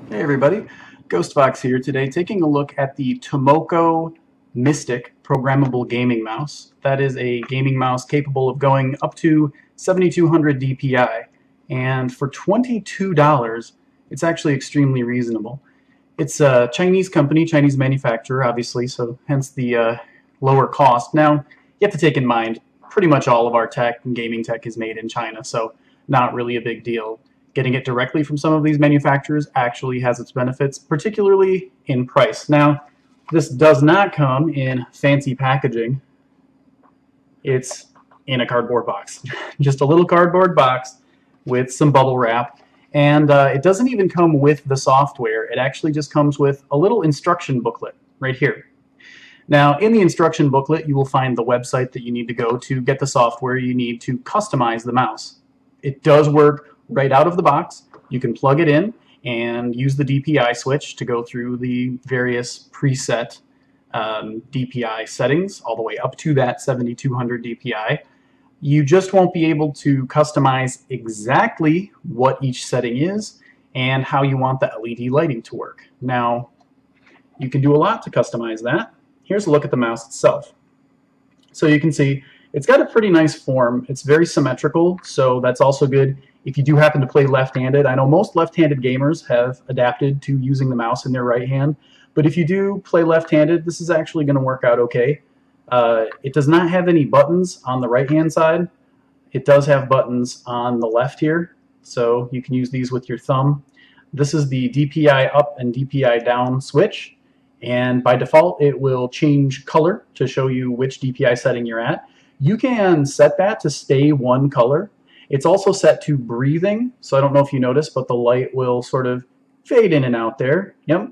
Hey everybody, GhostFox here today taking a look at the TOMOKO Mystic Programmable Gaming Mouse. That is a gaming mouse capable of going up to 7200 DPI, and for $22 it's actually extremely reasonable. It's a Chinese company, Chinese manufacturer obviously, so hence the lower cost. Now you have to take in mind pretty much all of our tech and gaming tech is made in China, so not really a big deal. Getting it directly from some of these manufacturers actually has its benefits, particularly in price. Now, this does not come in fancy packaging. It's in a cardboard box. Just a little cardboard box with some bubble wrap. And it doesn't even come with the software. It actually just comes with a little instruction booklet right here. Now, in the instruction booklet, you will find the website that you need to go to get the software you need to customize the mouse. It does work right out of the box. You can plug it in and use the DPI switch to go through the various preset DPI settings all the way up to that 7200 DPI. You just won't be able to customize exactly what each setting is and how you want the LED lighting to work. Now, you can do a lot to customize that. Here's a look at the mouse itself. So you can see it's got a pretty nice form. It's very symmetrical, so that's also good if you do happen to play left-handed. I know most left-handed gamers have adapted to using the mouse in their right hand, but if you do play left-handed, this is actually going to work out okay. It does not have any buttons on the right-hand side. It does have buttons on the left here, so you can use these with your thumb. This is the DPI up and DPI down switch, and by default it will change color to show you which DPI setting you're at. You can set that to stay one color. It's also set to breathing, so I don't know if you noticed, but the light will sort of fade in and out there. Yep.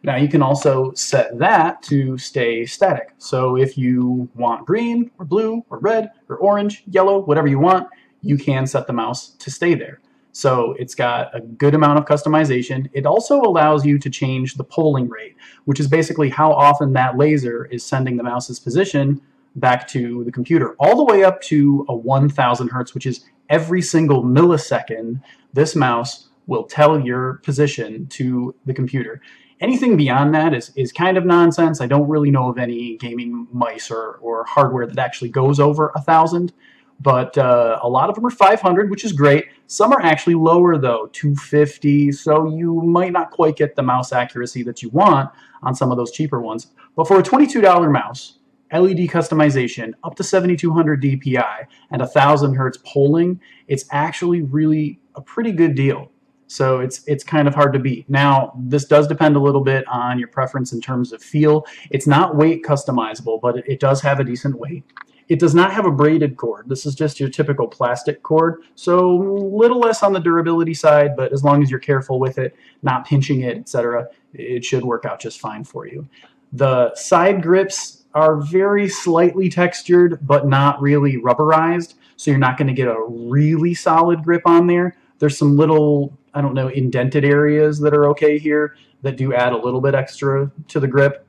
Now you can also set that to stay static. So if you want green or blue or red or orange, yellow, whatever you want, you can set the mouse to stay there. So it's got a good amount of customization. It also allows you to change the polling rate, which is basically how often that laser is sending the mouse's position back to the computer, all the way up to a 1000 hertz, which is every single millisecond this mouse will tell your position to the computer. Anything beyond that is kind of nonsense. I don't really know of any gaming mice or hardware that actually goes over 1000, but a lot of them are 500, which is great. Some are actually lower though, 250, so you might not quite get the mouse accuracy that you want on some of those cheaper ones. But for a $22 mouse, LED customization, up to 7200 DPI, and 1000 hertz polling, it's actually really a pretty good deal. So it's kind of hard to beat. Now, this does depend a little bit on your preference in terms of feel. It's not weight customizable, but it does have a decent weight. It does not have a braided cord. This is just your typical plastic cord, so a little less on the durability side, but as long as you're careful with it, not pinching it, etc., it should work out just fine for you. The side grips are very slightly textured, but not really rubberized, so you're not going to get a really solid grip on there. There's some little, I don't know, indented areas that are okay here that do add a little bit extra to the grip.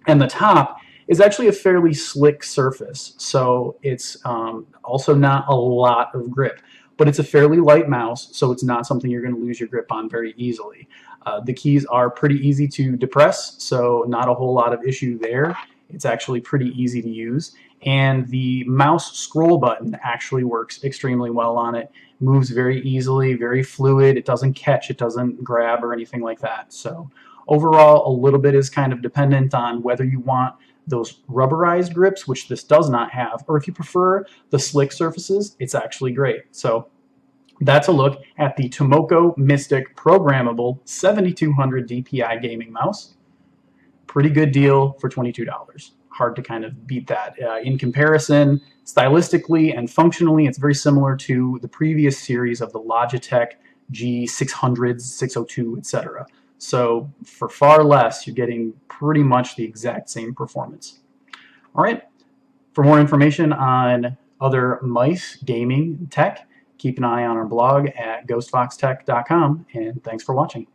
And the top is actually a fairly slick surface, so it's also not a lot of grip. But it's a fairly light mouse, so it's not something you're going to lose your grip on very easily. The keys are pretty easy to depress, so not a whole lot of issue there. It's actually pretty easy to use, and the mouse scroll button actually works extremely well on it. Moves very easily, very fluid. It doesn't catch, it doesn't grab or anything like that. So overall, a little bit is kind of dependent on whether you want those rubberized grips, which this does not have, or if you prefer the slick surfaces, it's actually great. So that's a look at the TOMOKO Mystic Programmable 7200 DPI gaming mouse. Pretty good deal for $22. Hard to kind of beat that. In comparison, stylistically and functionally, it's very similar to the previous series of the Logitech G600s, 602, etc. So for far less, you're getting pretty much the exact same performance. All right, for more information on other mice, gaming, tech, keep an eye on our blog at ghostfoxtech.com, and thanks for watching.